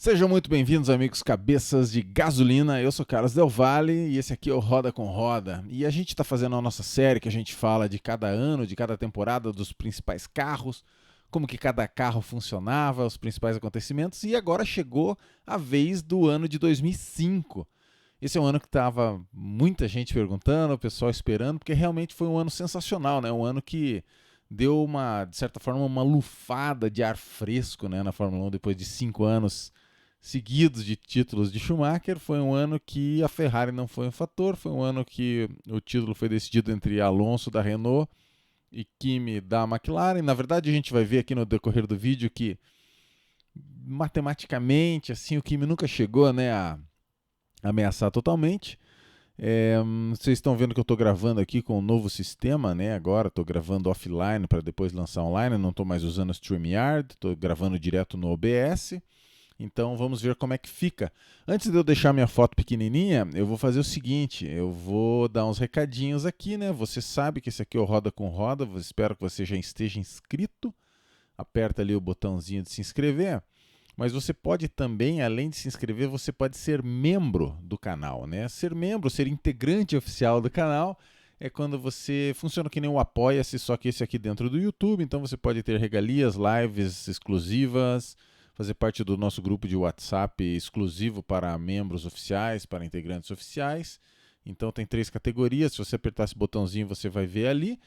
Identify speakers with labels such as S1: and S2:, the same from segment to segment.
S1: Sejam muito bem-vindos, amigos cabeças de gasolina. Eu sou Carlos Del Valle e esse aqui é o Roda com Roda. E a gente está fazendo a nossa série que a gente fala de cada ano, de cada temporada, dos principais carros, como que cada carro funcionava, os principais acontecimentos. E agora chegou a vez do ano de 2005. Esse é um ano que estava muita gente perguntando, o pessoal esperando, porque realmente foi um ano sensacional, né? Um ano que deu de certa forma, uma lufada de ar fresco, né, na Fórmula 1 depois de 5 anos seguidos de títulos de Schumacher. Foi um ano que a Ferrari não foi um fator, foi um ano que o título foi decidido entre Alonso da Renault e Kimi da McLaren. Na verdade, a gente vai ver aqui no decorrer do vídeo que matematicamente assim o Kimi nunca chegou, né, a ameaçar totalmente. Vocês estão vendo que eu estou gravando aqui com um novo sistema, né? Agora estou gravando offline para depois lançar online. Não estou mais usando o StreamYard, estou gravando direto no OBS. Então vamos ver como é que fica. Antes de eu deixar minha foto pequenininha, eu vou fazer o seguinte, eu vou dar uns recadinhos aqui, né? Você sabe que esse aqui é o Roda com Roda, eu espero que você já esteja inscrito. Aperta ali o botãozinho de se inscrever. Mas você pode também, além de se inscrever, você pode ser membro do canal, né? Ser membro, ser integrante oficial do canal é quando você funciona que nem um Apoia-se, só que esse aqui dentro do YouTube. Então você pode ter regalias, lives exclusivas, fazer parte do nosso grupo de WhatsApp exclusivo para membros oficiais, para integrantes oficiais. Então tem 3 categorias, se você apertar esse botãozinho você vai ver ali.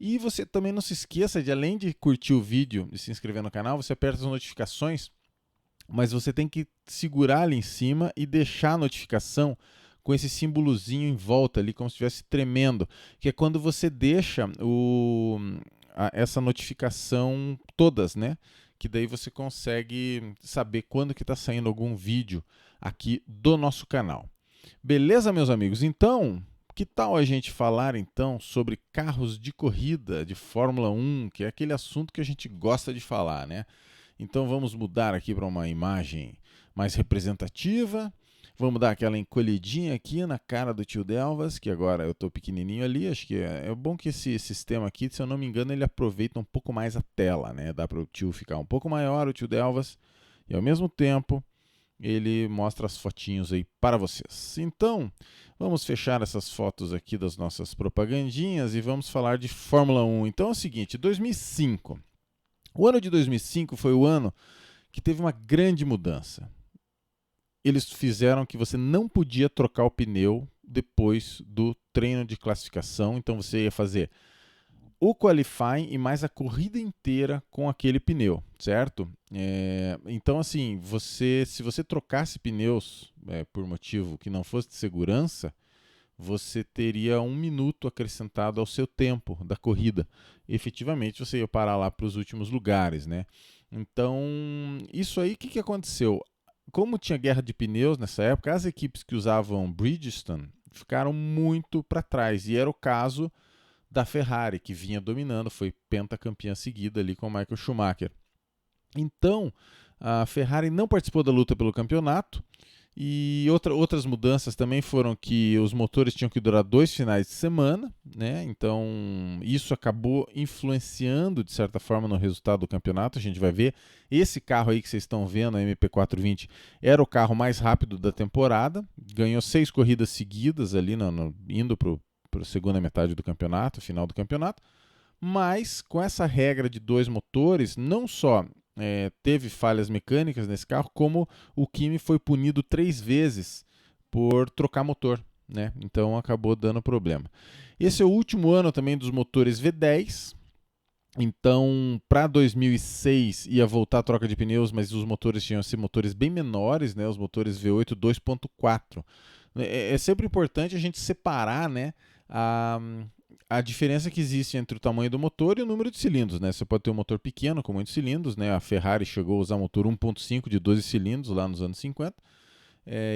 S1: E você também não se esqueça de, além de curtir o vídeo e se inscrever no canal, você aperta as notificações, mas você tem que segurar ali em cima e deixar a notificação com esse símbolozinho em volta ali, como se estivesse tremendo, que é quando você deixa essa notificação todas, né? Que daí você consegue saber quando que está saindo algum vídeo aqui do nosso canal. Beleza, meus amigos? Então, que tal a gente falar então sobre carros de corrida de Fórmula 1, que é aquele assunto que a gente gosta de falar, né? Então vamos mudar aqui para uma imagem mais representativa. Vamos dar aquela encolhidinha aqui na cara do tio Delvas, que agora eu estou pequenininho ali. Acho que é bom que esse sistema aqui, se eu não me engano, ele aproveita um pouco mais a tela, né? Dá para o tio ficar um pouco maior, o tio Delvas, e ao mesmo tempo ele mostra as fotinhos aí para vocês. Então, vamos fechar essas fotos aqui das nossas propagandinhas e vamos falar de Fórmula 1. Então é o seguinte, 2005. O ano de 2005 foi o ano que teve uma grande mudança. Eles fizeram que você não podia trocar o pneu depois do treino de classificação, então você ia fazer o qualifying e mais a corrida inteira com aquele pneu, certo? Então, assim, se você trocasse pneus por motivo que não fosse de segurança, você teria 1 minuto acrescentado ao seu tempo da corrida. Efetivamente, você ia parar lá para os últimos lugares, né? Então, isso aí, o que aconteceu? Como tinha guerra de pneus nessa época, as equipes que usavam Bridgestone ficaram muito para trás. E era o caso da Ferrari, que vinha dominando, foi pentacampeã seguida ali com o Michael Schumacher. Então, a Ferrari não participou da luta pelo campeonato. E outras mudanças também foram que os motores tinham que durar 2 finais de semana, né? Então isso acabou influenciando de certa forma no resultado do campeonato. A gente vai ver, esse carro aí que vocês estão vendo, a MP420, era o carro mais rápido da temporada, ganhou 6 corridas seguidas ali, indo para a segunda metade do campeonato, final do campeonato. Mas com essa regra de 2 motores, não só teve falhas mecânicas nesse carro, como o Kimi foi punido 3 vezes por trocar motor, né? Então acabou dando problema. Esse é o último ano também dos motores V10. Então, para 2006 ia voltar a troca de pneus, mas os motores tinham que ser motores bem menores, né? Os motores V8 2.4. É sempre importante a gente separar, né, a diferença que existe entre o tamanho do motor e o número de cilindros, né? Você pode ter um motor pequeno com muitos cilindros, né? A Ferrari chegou a usar motor 1.5 de 12 cilindros lá nos anos 50.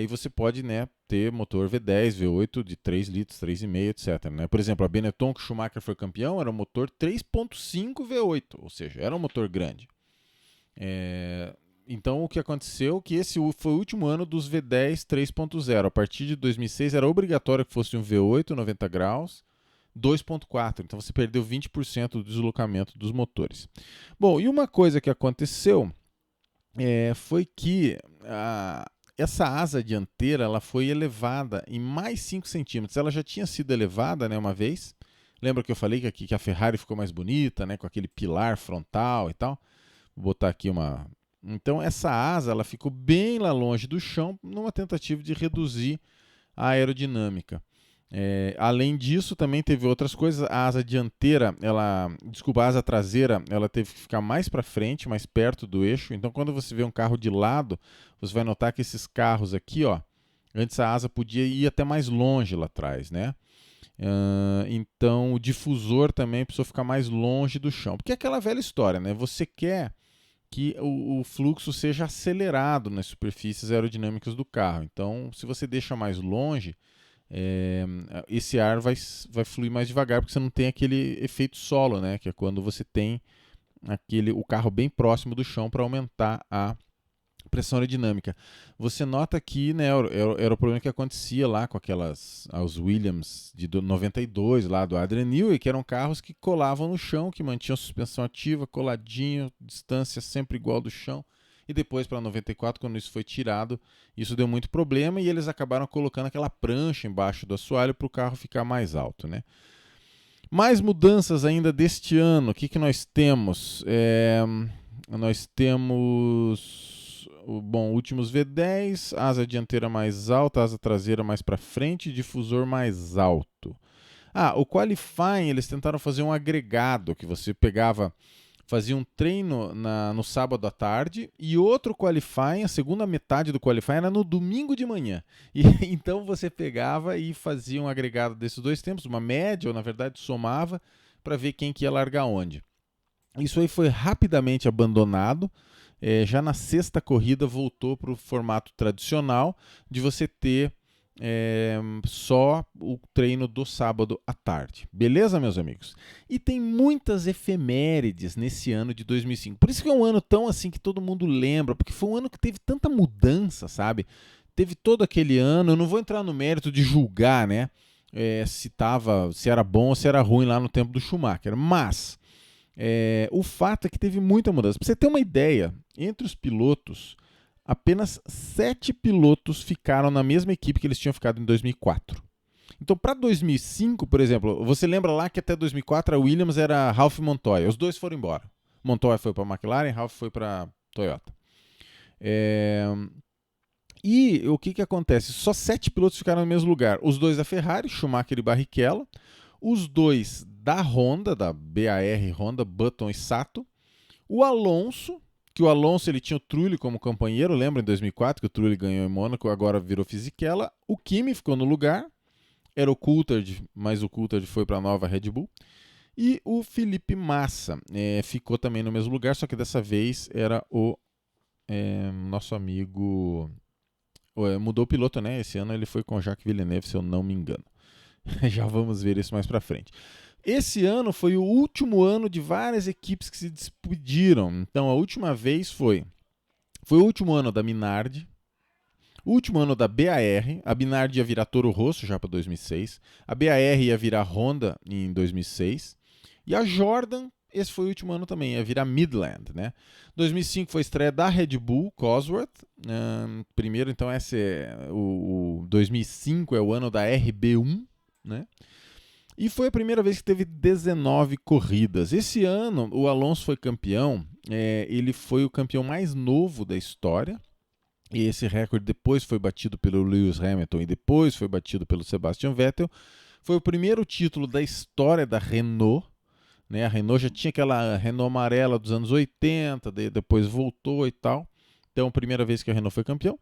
S1: E você pode, né, ter motor V10, V8 de 3 litros, 3,5, etc. Né? Por exemplo, a Benetton, que o Schumacher foi campeão, era um motor 3.5 V8, ou seja, era um motor grande. Então o que aconteceu é que esse foi o último ano dos V10 3.0. A partir de 2006 era obrigatório que fosse um V8 90 graus, 2.4. Então você perdeu 20% do deslocamento dos motores. Bom, e uma coisa que aconteceu foi que essa asa dianteira ela foi elevada em mais 5 centímetros. Ela já tinha sido elevada, né, uma vez. Lembra que eu falei que a Ferrari ficou mais bonita, né, com aquele pilar frontal e tal? Vou botar aqui uma... Então essa asa ela ficou bem lá longe do chão numa tentativa de reduzir a aerodinâmica. Além disso, também teve outras coisas. A asa dianteira, a asa traseira, ela teve que ficar mais para frente, mais perto do eixo. Então, quando você vê um carro de lado, você vai notar que esses carros aqui, ó, antes a asa podia ir até mais longe lá atrás, né? Então, o difusor também precisou ficar mais longe do chão. Porque é aquela velha história, né? Você quer que o fluxo seja acelerado nas superfícies aerodinâmicas do carro. Então, se você deixa mais longe, esse ar vai fluir mais devagar, porque você não tem aquele efeito solo, né? Que é quando você tem o carro bem próximo do chão para aumentar a pressão aerodinâmica. Você nota que, né, era o problema que acontecia lá com os Williams de 92, lá do Adrian Newey, que eram carros que colavam no chão, que mantinham a suspensão ativa, coladinho, distância sempre igual do chão. E depois, para 94, quando isso foi tirado, isso deu muito problema e eles acabaram colocando aquela prancha embaixo do assoalho para o carro ficar mais alto, né? Mais mudanças ainda deste ano. O que nós temos? Nós temos últimos V10, asa dianteira mais alta, asa traseira mais para frente, difusor mais alto. O qualifying, eles tentaram fazer um agregado, que você fazia um treino no sábado à tarde e outro qualifying, a segunda metade do qualifying era no domingo de manhã. E então você pegava e fazia um agregado desses dois tempos, uma média, ou na verdade somava, para ver quem que ia largar onde. Isso aí foi rapidamente abandonado. Já na sexta corrida voltou para o formato tradicional de você ter só o treino do sábado à tarde. Beleza, meus amigos? E tem muitas efemérides nesse ano de 2005. Por isso que é um ano tão assim que todo mundo lembra, porque foi um ano que teve tanta mudança, sabe? Teve todo aquele ano, eu não vou entrar no mérito de julgar, né? Se era bom ou se era ruim lá no tempo do Schumacher, mas o fato é que teve muita mudança. Para você ter uma ideia, entre os pilotos, apenas 7 pilotos ficaram na mesma equipe que eles tinham ficado em 2004. Então, para 2005, por exemplo, você lembra lá que até 2004 a Williams era Ralph e Montoya. Os dois foram embora. Montoya foi para a McLaren, Ralph foi para a Toyota. E o que acontece? Só 7 pilotos ficaram no mesmo lugar. Os dois da Ferrari, Schumacher e Barrichello. Os dois da Honda, da BAR Honda, Button e Sato. O Alonso, que o Alonso ele tinha o Trulli como companheiro, lembra em 2004 que o Trulli ganhou em Mônaco, agora virou Fisichella. O Kimi ficou no lugar, era o Coulthard, mas o Coulthard foi para a nova Red Bull. E o Felipe Massa ficou também no mesmo lugar, só que dessa vez era o nosso amigo... mudou o piloto, né? Esse ano ele foi com o Jacques Villeneuve, se eu não me engano. Já vamos ver isso mais para frente. Esse ano foi o último ano de várias equipes que se despediram. Então, a última vez foi o último ano da Minardi, o último ano da BAR. A Minardi ia virar Toro Rosso já para 2006. A BAR ia virar Honda em 2006. E a Jordan, esse foi o último ano também, ia virar Midland, né? 2005 foi a estreia da Red Bull, Cosworth. Primeiro, então, o 2005 é o ano da RB1, né? E foi a primeira vez que teve 19 corridas. Esse ano, o Alonso foi campeão. Ele foi o campeão mais novo da história. E esse recorde depois foi batido pelo Lewis Hamilton e depois foi batido pelo Sebastian Vettel. Foi o primeiro título da história da Renault. Né? A Renault já tinha aquela Renault amarela dos anos 80, depois voltou e tal. Então, primeira vez que a Renault foi campeão.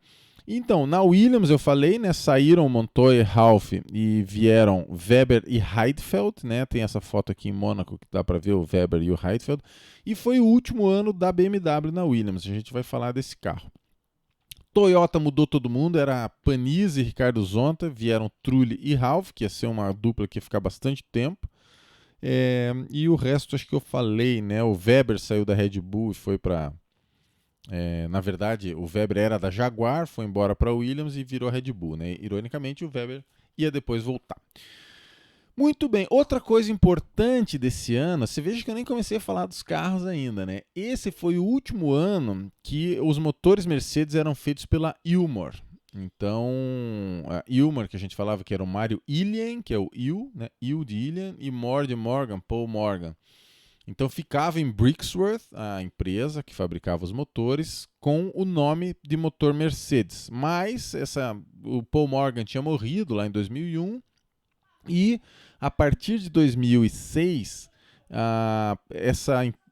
S1: Então, na Williams, eu falei, né, saíram Montoya e Ralph e vieram Webber e Heidfeld, né, tem essa foto aqui em Mônaco que dá para ver o Webber e o Heidfeld, e foi o último ano da BMW na Williams, a gente vai falar desse carro. Toyota mudou todo mundo, era Panizzi e Ricardo Zonta, vieram Trulli e Ralph, que ia ser uma dupla que ia ficar bastante tempo, e o resto acho que eu falei, né, o Webber saiu da Red Bull e foi para... na verdade, o Webber era da Jaguar, foi embora para a Williams e virou a Red Bull. Né? Ironicamente, o Webber ia depois voltar. Muito bem, outra coisa importante desse ano, você veja que eu nem comecei a falar dos carros ainda, né? Esse foi o último ano que os motores Mercedes eram feitos pela Ilmor. Então, a Ilmor, que a gente falava que era o Mário Ilien, que é o Il, né? Il de Ilien, e Mor de Morgan, Paul Morgan. Então ficava em Brixworth, a empresa que fabricava os motores, com o nome de motor Mercedes. Mas o Paul Morgan tinha morrido lá em 2001 e a partir de 2006,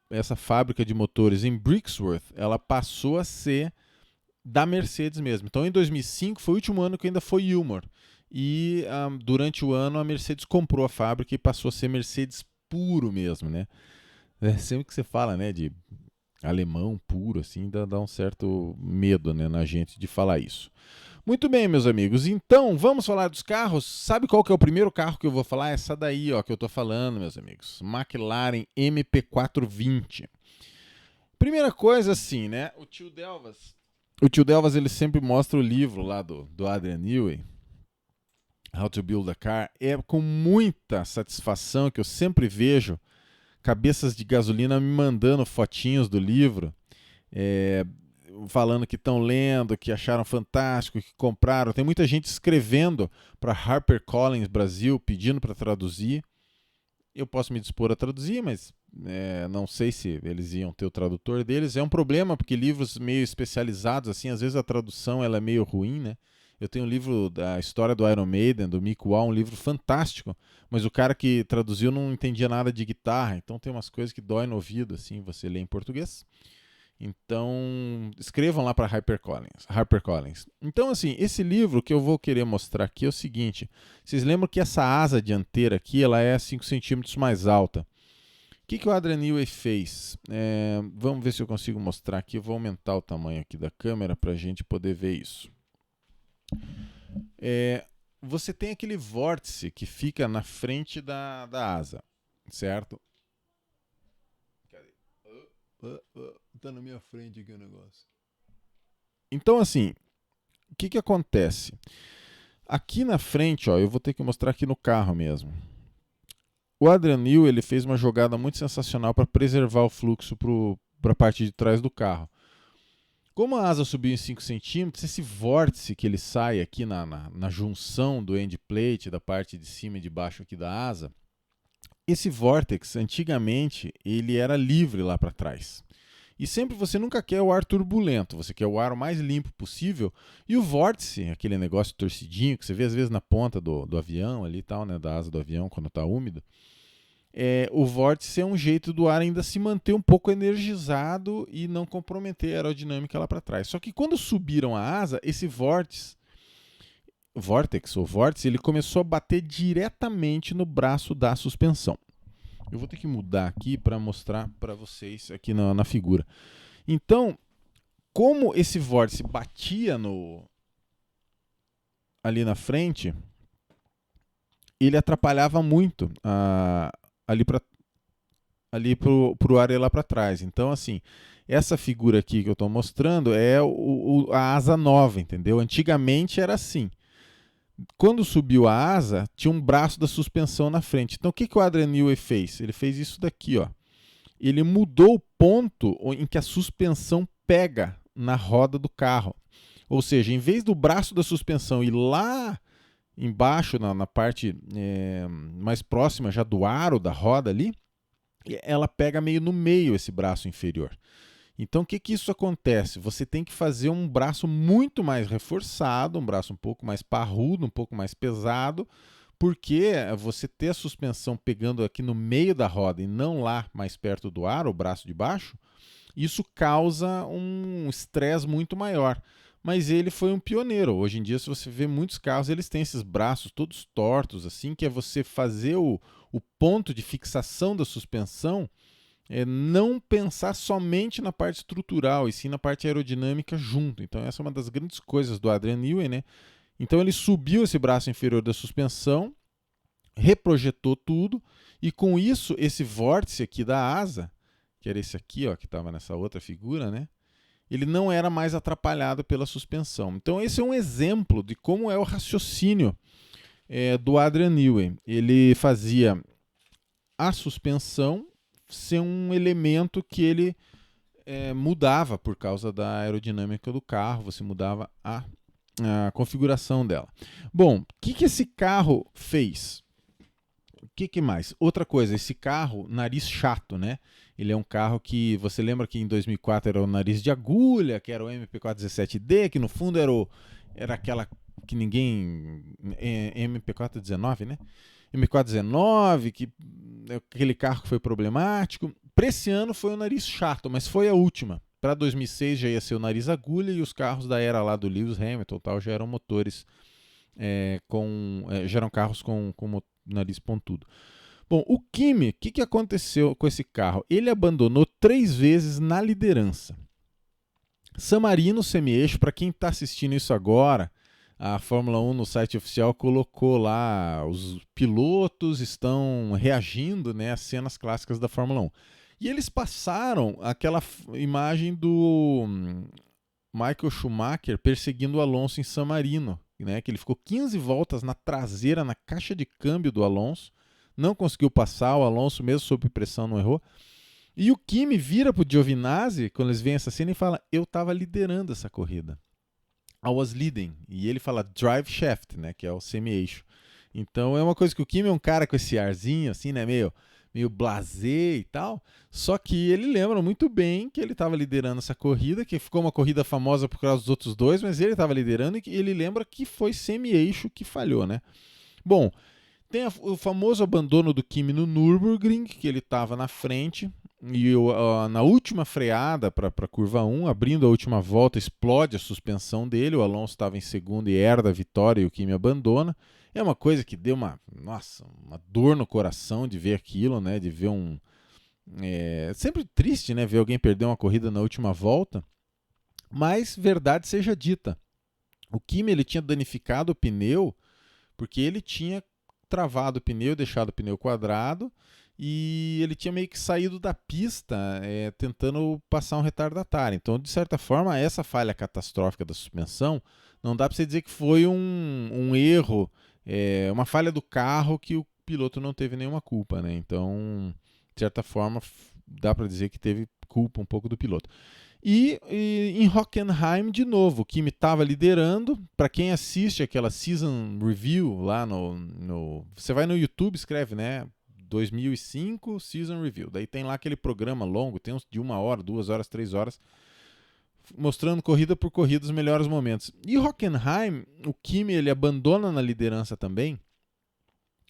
S1: essa fábrica de motores em Brixworth, ela passou a ser da Mercedes mesmo. Então, em 2005, foi o último ano que ainda foi Ilmor. E durante o ano, a Mercedes comprou a fábrica e passou a ser Mercedes puro mesmo, né? Sempre que você fala, né, de alemão puro, assim, dá um certo medo, né, na gente de falar isso. Muito bem, meus amigos. Então, vamos falar dos carros. Sabe qual que é o primeiro carro que eu vou falar? Essa daí, ó, que eu tô falando, meus amigos. McLaren MP420. Primeira coisa, assim, né? O tio Delvas, ele sempre mostra o livro lá do Adrian Newey, How to Build a Car. É com muita satisfação que eu sempre vejo cabeças de gasolina me mandando fotinhos do livro, falando que estão lendo, que acharam fantástico, que compraram. Tem muita gente escrevendo para HarperCollins Brasil, pedindo para traduzir. Eu posso me dispor a traduzir, mas não sei se eles iam ter o tradutor deles. É um problema, porque livros meio especializados, assim, às vezes a tradução ela é meio ruim, né? Eu tenho um livro da história do Iron Maiden, do Mick Wall, um livro fantástico, mas o cara que traduziu não entendia nada de guitarra, então tem umas coisas que dói no ouvido, assim, você lê em português. Então, escrevam lá para HarperCollins. Então, assim, esse livro que eu vou querer mostrar aqui é o seguinte. Vocês lembram que essa asa dianteira aqui, ela é 5 centímetros mais alta. O que o Adrian Newey fez? Vamos ver se eu consigo mostrar aqui. Eu vou aumentar o tamanho aqui da câmera para a gente poder ver isso. Você tem aquele vórtice que fica na frente da asa, certo? Tá na minha frente aqui o negócio. Então, assim, o que acontece? Aqui na frente, ó, eu vou ter que mostrar aqui no carro mesmo. O Adrian Newey, ele fez uma jogada muito sensacional para preservar o fluxo para a parte de trás do carro. Como a asa subiu em 5 centímetros, esse vórtice que ele sai aqui na junção do end plate, da parte de cima e de baixo aqui da asa, esse vórtex, antigamente, ele era livre lá para trás. E sempre você nunca quer o ar turbulento, você quer o ar o mais limpo possível. E o vórtice, aquele negócio torcidinho que você vê às vezes na ponta do avião ali e tal, né, da asa do avião quando está úmido, o vórtice é um jeito do ar ainda se manter um pouco energizado e não comprometer a aerodinâmica lá para trás. Só que quando subiram a asa, esse vórtice, ele começou a bater diretamente no braço da suspensão. Eu vou ter que mudar aqui para mostrar para vocês aqui na figura. Então, como esse vórtice batia ali na frente, ele atrapalhava muito ali pro ar ir lá para trás. Então, assim, essa figura aqui que eu estou mostrando é a asa nova, entendeu? Antigamente era assim. Quando subiu a asa, tinha um braço da suspensão na frente. Então, o que o Adrian Newey fez? Ele fez isso daqui, ó. Ele mudou o ponto em que a suspensão pega na roda do carro. Ou seja, em vez do braço da suspensão ir lá embaixo, na parte mais próxima já do aro da roda ali, ela pega meio no meio esse braço inferior. Então, o que isso acontece? Você tem que fazer um braço muito mais reforçado, um braço um pouco mais parrudo, um pouco mais pesado, porque você ter a suspensão pegando aqui no meio da roda e não lá mais perto do ar, o braço de baixo, isso causa um estresse muito maior. Mas ele foi um pioneiro. Hoje em dia, se você vê muitos carros, eles têm esses braços todos tortos, assim, que é você fazer o ponto de fixação da suspensão, não pensar somente na parte estrutural, e sim na parte aerodinâmica junto. Então essa é uma das grandes coisas do Adrian Newey, né? Então ele subiu esse braço inferior da suspensão, reprojetou tudo, e com isso, esse vórtice aqui da asa, que era esse aqui, ó, que estava nessa outra figura, né? Ele não era mais atrapalhado pela suspensão. Então esse é um exemplo de como é o raciocínio do Adrian Newey. Ele fazia a suspensão ser um elemento que ele mudava por causa da aerodinâmica do carro, você mudava a configuração dela. Bom, o que esse carro fez? O que mais? Outra coisa, esse carro, nariz chato, né? Ele é um carro que, você lembra que em 2004 era o nariz de agulha, que era o MP417D, que no fundo era aquela que ninguém... MP419, né? MP419, que aquele carro que foi problemático. Para esse ano foi o nariz chato, mas foi a última. Para 2006 já ia ser o nariz agulha e os carros da era lá do Lewis Hamilton tal, já eram motores já eram carros com nariz pontudo. Bom, o Kimi, o que aconteceu com esse carro? Ele abandonou 3 vezes na liderança. San Marino semi-eixo, para quem está assistindo isso agora, a Fórmula 1 no site oficial colocou lá, os pilotos estão reagindo, né, às cenas clássicas da Fórmula 1. E eles passaram aquela imagem do Michael Schumacher perseguindo o Alonso em San Marino, né, que ele ficou 15 voltas na traseira, na caixa de câmbio do Alonso, não conseguiu passar, o Alonso mesmo sob pressão não errou. E o Kimi vira pro Giovinazzi, quando eles veem essa cena, e fala, eu estava liderando essa corrida. I was leading. E ele fala drive shaft, né, que é o semi-eixo. Então é uma coisa que o Kimi é um cara com esse arzinho, assim, né, meio blasé e tal, só que ele lembra muito bem que ele estava liderando essa corrida, que ficou uma corrida famosa por causa dos outros dois, mas ele estava liderando e ele lembra que foi semi-eixo que falhou, né? Bom, tem o famoso abandono do Kimi no Nürburgring, que ele estava na frente, e na última freada para a curva 1, abrindo a última volta, explode a suspensão dele, o Alonso estava em segundo e herda a vitória e o Kimi abandona. É uma coisa que deu uma dor no coração de ver aquilo, né? De ver sempre triste, né? Ver alguém perder uma corrida na última volta. Mas, verdade seja dita, o Kimi ele tinha danificado o pneu porque ele tinha travado o pneu, deixado o pneu quadrado e ele tinha meio que saído da pista tentando passar um retardatário. Então, de certa forma, essa falha catastrófica da suspensão não dá para você dizer que foi um erro, uma falha do carro que o piloto não teve nenhuma culpa, né? Então, de certa forma, dá para dizer que teve culpa um pouco do piloto. E em Hockenheim, de novo, o Kimi estava liderando. Para quem assiste aquela Season Review lá você vai no YouTube, escreve, né? 2005 Season Review. Daí tem lá aquele programa longo, tem uns de 1 hora, 2 horas, 3 horas, mostrando corrida por corrida os melhores momentos. E Hockenheim, o Kimi ele abandona na liderança também.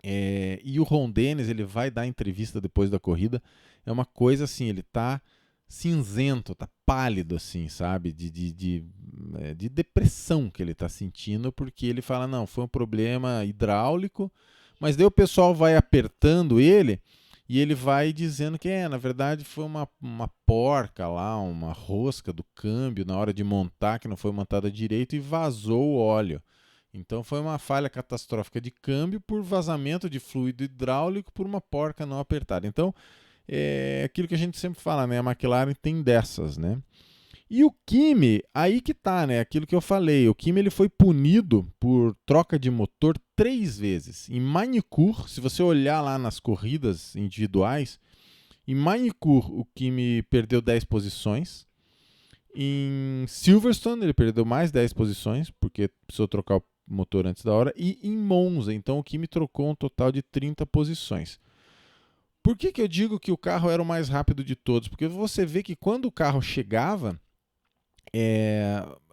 S1: E o Ron Dennis ele vai dar entrevista depois da corrida. É uma coisa assim, ele tá cinzento, tá pálido assim, sabe? De depressão que ele tá sentindo, porque ele fala, não, foi um problema hidráulico, mas daí o pessoal vai apertando ele e ele vai dizendo que na verdade foi uma porca lá, uma rosca do câmbio na hora de montar, que não foi montada direito e vazou o óleo. Então foi uma falha catastrófica de câmbio por vazamento de fluido hidráulico por uma porca não apertada. Então é aquilo que a gente sempre fala, né? A McLaren tem dessas, né? E o Kimi, aí que tá, né? Aquilo que eu falei. O Kimi ele foi punido por troca de motor 3 vezes. Em Magny-Cours, se você olhar lá nas corridas individuais, em Magny-Cours o Kimi perdeu 10 posições. Em Silverstone ele perdeu mais 10 posições, porque precisou trocar o motor antes da hora. E em Monza, então o Kimi trocou um total de 30 posições. Por que eu digo que o carro era o mais rápido de todos? Porque você vê que quando o carro chegava,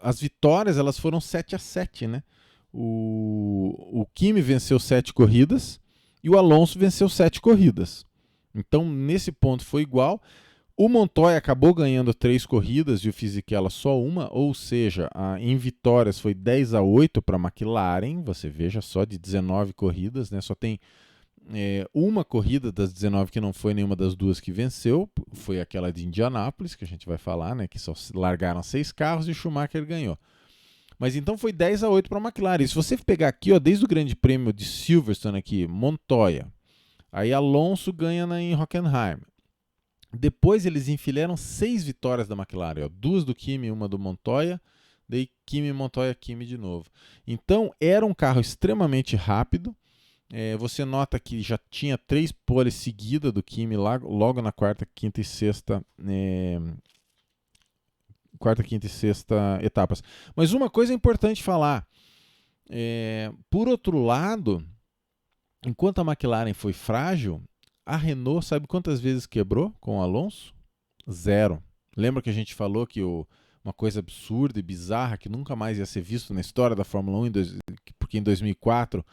S1: as vitórias elas foram 7-7, né? O Kimi venceu 7 corridas e o Alonso venceu 7 corridas. Então, nesse ponto foi igual. O Montoya acabou ganhando 3 corridas e o Fisichella só uma, ou seja, em vitórias foi 10-8 para a McLaren. Você veja só, de 19 corridas, né? Só tem uma corrida das 19 que não foi nenhuma das duas que venceu, foi aquela de Indianápolis, que a gente vai falar, né, que só largaram 6 carros e o Schumacher ganhou. Mas então foi 10-8 para a McLaren. E se você pegar aqui, ó, desde o Grande Prêmio de Silverstone aqui, Montoya, aí Alonso ganha em Hockenheim. Depois eles enfileiram 6 vitórias da McLaren, ó, 2 do Kimi e uma do Montoya. daí Kimi, Montoya, Kimi de novo. Então era um carro extremamente rápido. Você nota que já tinha 3 poles seguidas do Kimi logo na quarta, quinta e sexta etapas. Mas uma coisa é importante falar. Por outro lado, enquanto a McLaren foi frágil, a Renault sabe quantas vezes quebrou com o Alonso? 0. Lembra que a gente falou que uma coisa absurda e bizarra que nunca mais ia ser visto na história da Fórmula 1, porque em 2004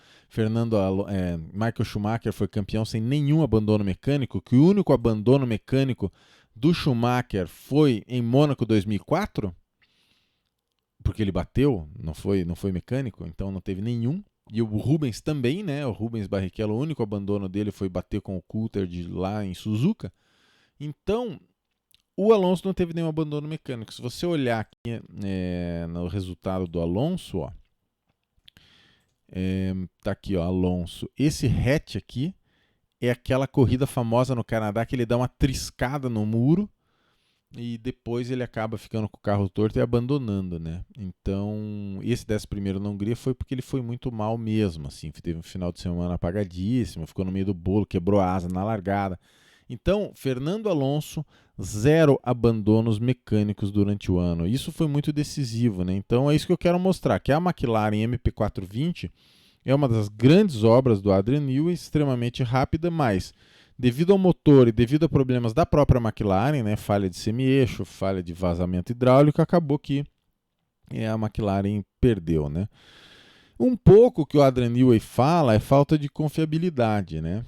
S1: Michael Schumacher foi campeão sem nenhum abandono mecânico, que o único abandono mecânico do Schumacher foi em Mônaco 2004, porque ele bateu, não foi mecânico, então não teve nenhum. E o Rubens também, né? O Rubens Barrichello, o único abandono dele foi bater com o Coulthard lá em Suzuka. Então, o Alonso não teve nenhum abandono mecânico. Se você olhar aqui no resultado do Alonso, ó, tá aqui, ó, Alonso. Esse hatch aqui é aquela corrida famosa no Canadá que ele dá uma triscada no muro e depois ele acaba ficando com o carro torto e abandonando, né? Então, esse 11º na Hungria foi porque ele foi muito mal mesmo, assim, teve um final de semana apagadíssimo, ficou no meio do bolo, quebrou a asa na largada. Então, Fernando Alonso, 0 abandonos mecânicos durante o ano. Isso foi muito decisivo, né? Então, é isso que eu quero mostrar, que a McLaren MP420 é uma das grandes obras do Adrian Newey, extremamente rápida, mas devido ao motor e devido a problemas da própria McLaren, né, falha de semi-eixo, falha de vazamento hidráulico, acabou que a McLaren perdeu, né? Um pouco que o Adrian Newey fala é falta de confiabilidade, né?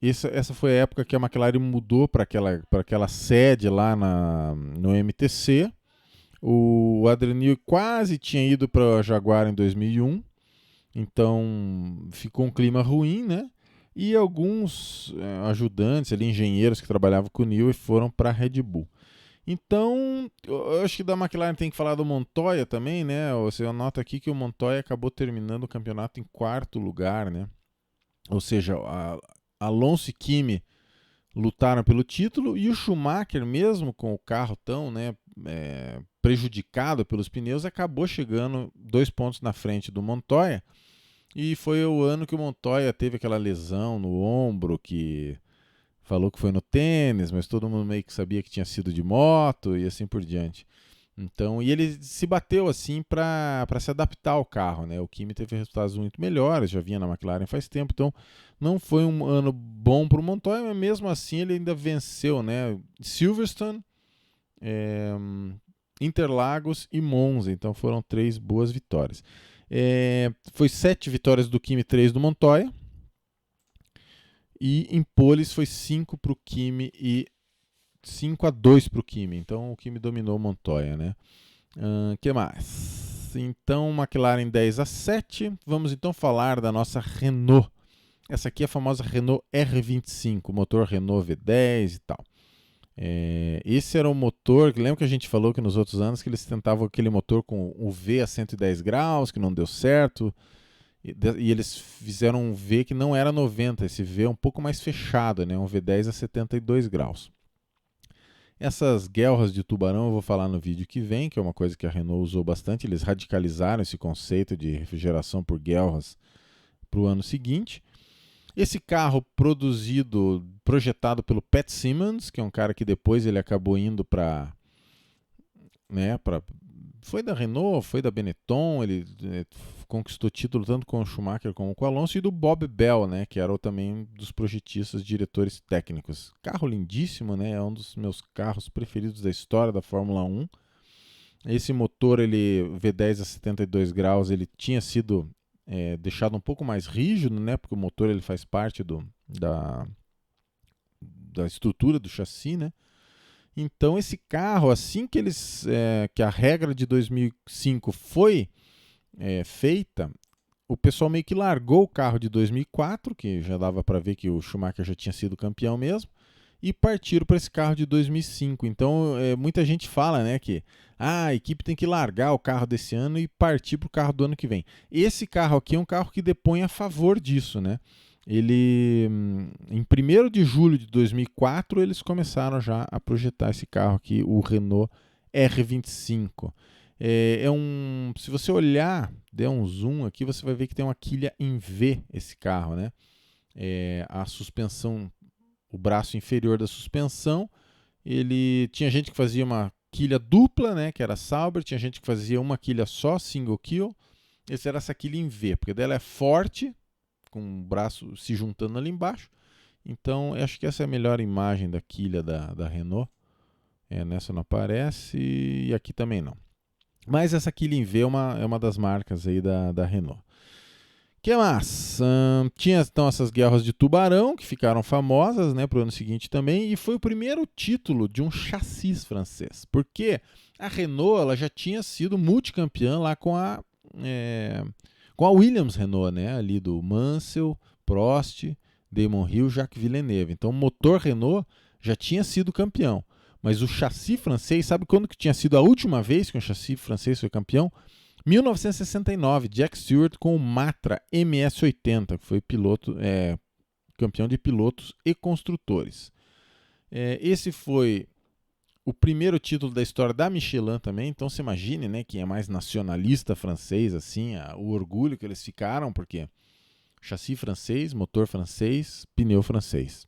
S1: Essa foi a época que a McLaren mudou para aquela sede lá no MTC. O Adrian Newey quase tinha ido para a Jaguar em 2001, então ficou um clima ruim, né? E alguns ajudantes, ali, engenheiros que trabalhavam com o Newey foram para a Red Bull. Então, eu acho que da McLaren tem que falar do Montoya também, né? Você nota aqui que o Montoya acabou terminando o campeonato em 4º lugar, né? Ou seja, Alonso e Kimi lutaram pelo título e o Schumacher, mesmo com o carro tão prejudicado pelos pneus, acabou chegando 2 pontos na frente do Montoya. E foi o ano que o Montoya teve aquela lesão no ombro, que falou que foi no tênis, mas todo mundo meio que sabia que tinha sido de moto e assim por diante. Então, e ele se bateu assim para se adaptar ao carro, né? O Kimi teve resultados muito melhores, já vinha na McLaren faz tempo, então não foi um ano bom para o Montoya, mas mesmo assim ele ainda venceu, né? Silverstone, Interlagos e Monza, então foram 3 boas vitórias. Foi 7 vitórias do Kimi, 3 do Montoya. E em poles foi 5 para o Kimi e 5-2 para o Kimi. Então o Kimi dominou o Montoya, né? Que mais? Então McLaren 10-7. Vamos então falar da nossa Renault. Essa aqui é a famosa Renault R25, motor Renault V10 e tal. Esse era o motor, lembra que a gente falou que nos outros anos que eles tentavam aquele motor com o V a 110 graus, que não deu certo, e eles fizeram um V que não era 90, esse V é um pouco mais fechado, né? Um V10 a 72 graus. Essas guelras de tubarão eu vou falar no vídeo que vem, que é uma coisa que a Renault usou bastante, eles radicalizaram esse conceito de refrigeração por guelras para o ano seguinte. Esse carro projetado pelo Pat Symonds, que é um cara que depois ele acabou indo para... foi da Renault, foi da Benetton, ele conquistou título tanto com o Schumacher como com o Alonso, e do Bob Bell, né, que era também dos projetistas, diretores técnicos. Carro lindíssimo, né, é um dos meus carros preferidos da história da Fórmula 1. Esse motor, ele V10 a 72 graus, ele tinha sido deixado um pouco mais rígido, né? Porque o motor ele faz parte da estrutura do chassi, né? Então esse carro, assim que que a regra de 2005 foi feita, o pessoal meio que largou o carro de 2004, que já dava para ver que o Schumacher já tinha sido campeão mesmo, e partiram para esse carro de 2005. Então muita gente fala, né, que a equipe tem que largar o carro desse ano e partir para o carro do ano que vem. Esse carro aqui é um carro que depõe a favor disso, né? Ele, em 1º de julho de 2004, eles começaram já a projetar esse carro aqui, o Renault R25. Se você olhar, der um zoom aqui, você vai ver que tem uma quilha em V esse carro, né? A suspensão, o braço inferior da suspensão, ele tinha gente que fazia uma quilha dupla, né, que era Sauber, tinha gente que fazia uma quilha só, single kill. Esse era essa quilha em V, porque dela é forte, com o braço se juntando ali embaixo. Então, eu acho que essa é a melhor imagem da quilha da Renault. Nessa não aparece e aqui também não. Mas essa quilha em V é uma das marcas aí da Renault. O que mais? Tinha então essas guerras de tubarão, que ficaram famosas, né, para o ano seguinte também, e foi o primeiro título de um chassi francês. Porque a Renault ela já tinha sido multicampeã lá com a Williams Renault, né, ali do Mansell, Prost, Damon Hill, Jacques Villeneuve. Então o motor Renault já tinha sido campeão. Mas o chassi francês, sabe quando que tinha sido a última vez que um chassi francês foi campeão? 1969, Jack Stewart com o Matra MS-80, que foi campeão de pilotos e construtores. Esse foi o primeiro título da história da Michelin também, então você imagine, né, quem é mais nacionalista francês, assim, o orgulho que eles ficaram, porque chassi francês, motor francês, pneu francês.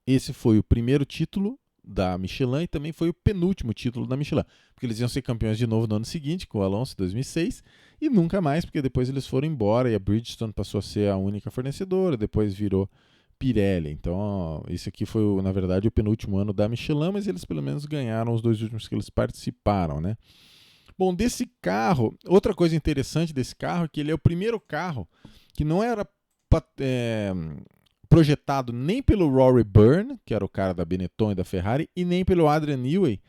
S1: Esse foi o primeiro título da Michelin e também foi o penúltimo título da Michelin, porque eles iam ser campeões de novo no ano seguinte, com o Alonso em 2006, e nunca mais, porque depois eles foram embora e a Bridgestone passou a ser a única fornecedora, depois virou Pirelli. Então, esse aqui foi, na verdade, o penúltimo ano da Michelin, mas eles pelo menos ganharam os 2 últimos que eles participaram, né? Bom, desse carro, outra coisa interessante desse carro é que ele é o primeiro carro que não era projetado nem pelo Rory Byrne, que era o cara da Benetton e da Ferrari, e nem pelo Adrian Newey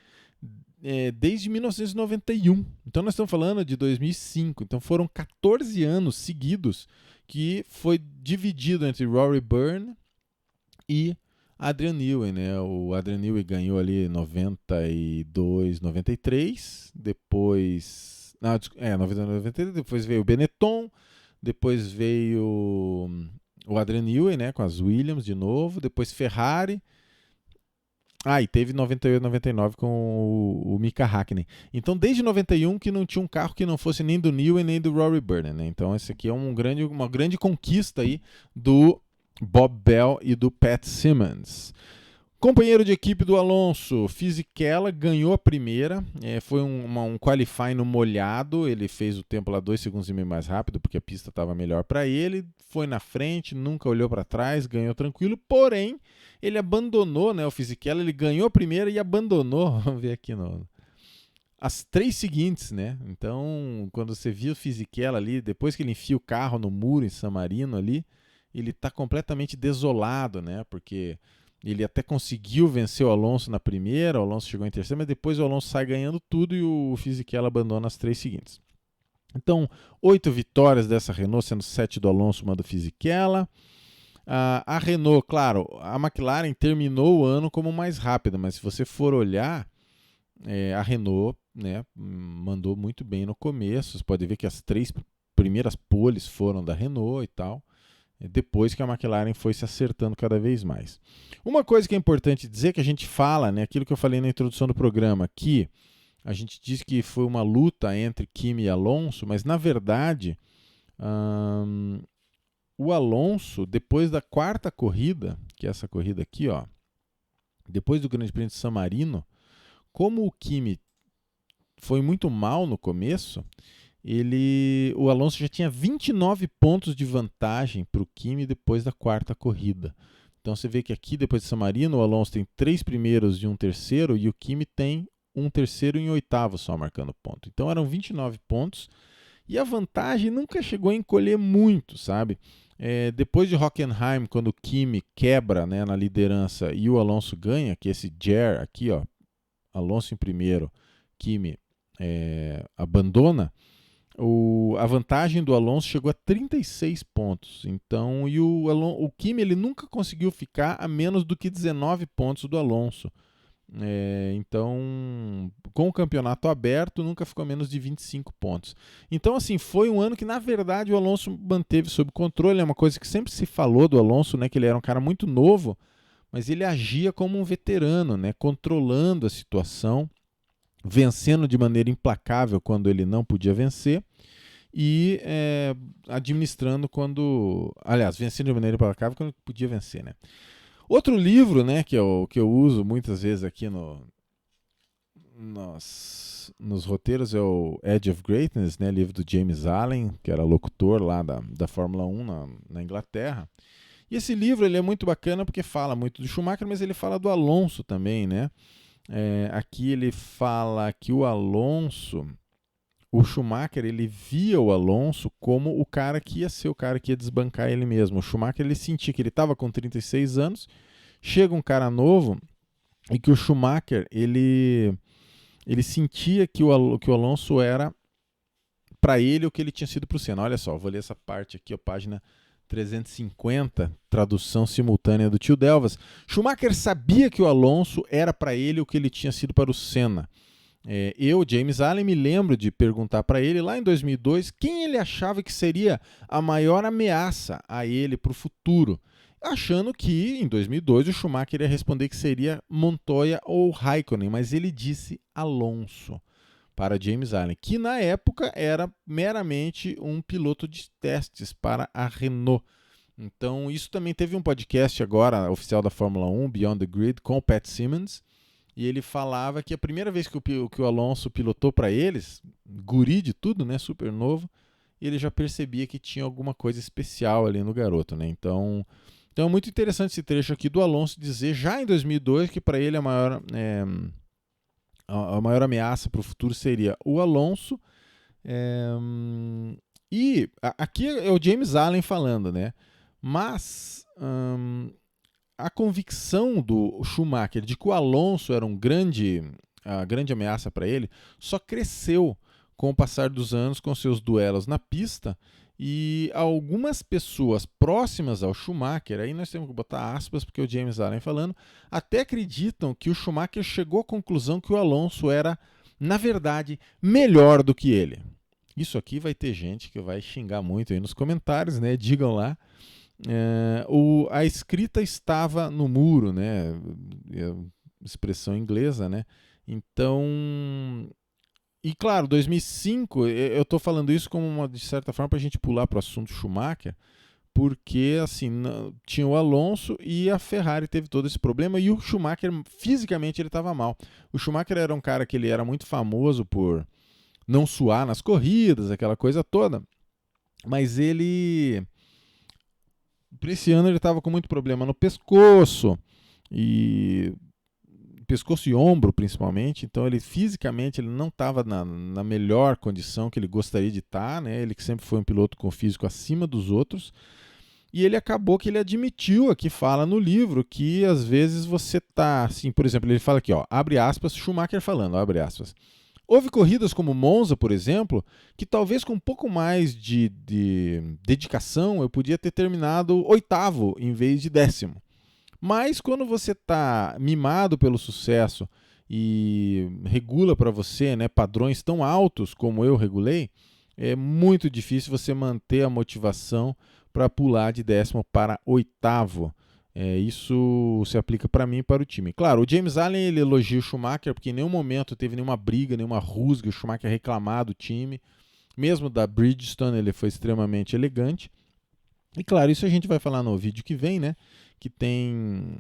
S1: desde 1991. Então nós estamos falando de 2005. Então foram 14 anos seguidos que foi dividido entre Rory Byrne e Adrian Newey, né? O Adrian Newey ganhou ali 92, 93, depois 93, depois veio o Benetton, depois veio o Adrian Newey, né, com as Williams de novo, depois Ferrari. E teve 98, 99 com o Mika Hakkinen. Então, desde 91 que não tinha um carro que não fosse nem do Newey nem do Rory Byrne, né? Então, esse aqui é uma grande conquista aí do Bob Bell e do Pat Symonds. Companheiro de equipe do Alonso, Fisichella, ganhou a primeira, foi um qualify no molhado, ele fez o tempo lá 2 segundos e meio mais rápido, porque a pista estava melhor para ele, foi na frente, nunca olhou para trás, ganhou tranquilo, porém, ele abandonou, né, o Fisichella, ele ganhou a primeira e abandonou, vamos ver aqui, as 3 seguintes, né, então, quando você viu o Fisichella ali, depois que ele enfia o carro no muro em San Marino ali, ele está completamente desolado, né, porque ele até conseguiu vencer o Alonso na primeira, o Alonso chegou em terceiro, mas depois o Alonso sai ganhando tudo e o Fisichella abandona as 3 seguintes. Então, 8 vitórias dessa Renault, sendo 7 do Alonso, uma do Fisichella. A Renault, claro, a McLaren terminou o ano como mais rápida, mas se você for olhar, a Renault, né, mandou muito bem no começo. Você pode ver que as 3 primeiras poles foram da Renault e tal, depois que a McLaren foi se acertando cada vez mais. Uma coisa que é importante dizer, que a gente fala, né, aquilo que eu falei na introdução do programa, que a gente diz que foi uma luta entre Kimi e Alonso, mas na verdade o Alonso, depois da 4ª corrida, que é essa corrida aqui, ó, depois do Grande Prêmio de San Marino, como o Kimi foi muito mal no começo, o Alonso já tinha 29 pontos de vantagem para o Kimi depois da 4ª corrida. Então você vê que aqui, depois de San Marino, o Alonso tem 3 primeiros e 1 terceiro, e o Kimi tem 1 terceiro e 8º só marcando ponto. Então eram 29 pontos, e a vantagem nunca chegou a encolher muito, sabe? Depois de Hockenheim, quando o Kimi quebra, né, na liderança e o Alonso ganha, que esse Ger aqui, ó, Alonso em primeiro, Kimi abandona, a vantagem do Alonso chegou a 36 pontos. Então, e o Kimi ele nunca conseguiu ficar a menos do que 19 pontos do Alonso. Então, com o campeonato aberto, nunca ficou a menos de 25 pontos. Então, assim, foi um ano que, na verdade, o Alonso manteve sob controle. É uma coisa que sempre se falou do Alonso, né, que ele era um cara muito novo, mas ele agia como um veterano, né, controlando a situação. vencendo de maneira implacável quando ele não podia vencer, e administrando quando... Aliás, vencendo de maneira implacável quando podia vencer, né? Outro livro, né, que eu uso muitas vezes aqui nos roteiros é o Edge of Greatness, né, livro do James Allen, que era locutor lá da Fórmula 1 na Inglaterra. E esse livro ele é muito bacana porque fala muito do Schumacher, mas ele fala do Alonso também, né? Aqui ele fala que o Schumacher, ele via o Alonso como o cara que ia ser o cara que ia desbancar ele mesmo. O Schumacher, ele sentia que ele estava com 36 anos, chega um cara novo e que o Schumacher, ele sentia que o Alonso era para ele o que ele tinha sido para o Senna. Olha só, vou ler essa parte aqui, a página 350, tradução simultânea do Tio Delvas. Schumacher sabia que o Alonso era para ele o que ele tinha sido para o Senna. Eu, James Allen, me lembro de perguntar para ele lá em 2002 quem ele achava que seria a maior ameaça a ele para o futuro, achando que em 2002 o Schumacher ia responder que seria Montoya ou Raikkonen, mas ele disse Alonso para James Allen, que na época era meramente um piloto de testes para a Renault. Então isso também teve um podcast agora, oficial da Fórmula 1, Beyond the Grid, com o Pat Simmons, e ele falava que a primeira vez que o Alonso pilotou para eles, guri de tudo, né, super novo, ele já percebia que tinha alguma coisa especial ali no garoto, né? Então é muito interessante esse trecho aqui do Alonso dizer já em 2002 que para ele a maior ameaça para o futuro seria o Alonso. E aqui é o James Allen falando, né? Mas a convicção do Schumacher de que o Alonso era a grande ameaça para ele só cresceu com o passar dos anos, com seus duelos na pista, e algumas pessoas próximas ao Schumacher, aí nós temos que botar aspas porque o James Allen falando, até acreditam que o Schumacher chegou à conclusão que o Alonso era, na verdade, melhor do que ele. Isso aqui vai ter gente que vai xingar muito aí nos comentários, né? Digam lá. A escrita estava no muro, né? Expressão inglesa, né? Então... E claro, 2005, eu estou falando isso como de certa forma para a gente pular para o assunto Schumacher, porque assim, tinha o Alonso e a Ferrari teve todo esse problema e o Schumacher, fisicamente, ele estava mal. O Schumacher era um cara que ele era muito famoso por não suar nas corridas, aquela coisa toda, mas ele... Esse ano ele estava com muito problema no pescoço e ombro principalmente, então ele fisicamente ele não estava na melhor condição que ele gostaria de estar, né? Ele que sempre foi um piloto com físico acima dos outros, e ele acabou que ele admitiu, aqui fala no livro, que às vezes você tá assim, por exemplo, ele fala aqui, ó, abre aspas, Schumacher falando, abre aspas. Houve corridas como Monza, por exemplo, que talvez com um pouco mais de dedicação eu podia ter terminado 8º em vez de 10º. Mas quando você está mimado pelo sucesso e regula para você, né, padrões tão altos como eu regulei, é muito difícil você manter a motivação para pular de 10º para 8º. Isso se aplica para mim e para o time. Claro, o James Allen ele elogia o Schumacher porque em nenhum momento teve nenhuma briga, nenhuma rusga, o Schumacher reclamar do time. Mesmo da Bridgestone ele foi extremamente elegante. E claro, isso a gente vai falar no vídeo que vem, né? Que tem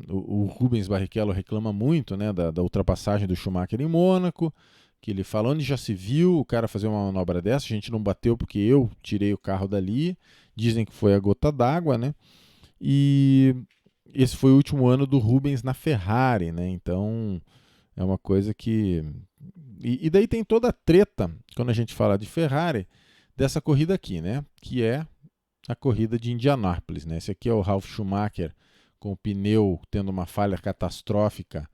S1: o Rubens Barrichello reclama muito, né, da ultrapassagem do Schumacher em Mônaco, que ele fala onde já se viu o cara fazer uma manobra dessa, a gente não bateu porque eu tirei o carro dali, dizem que foi a gota d'água, né? E esse foi o último ano do Rubens na Ferrari, né? Então é uma coisa que... E daí tem toda a treta, quando a gente fala de Ferrari, dessa corrida aqui, né? Que é a corrida de Indianápolis, né? Esse aqui é o Ralf Schumacher com o pneu tendo uma falha catastrófica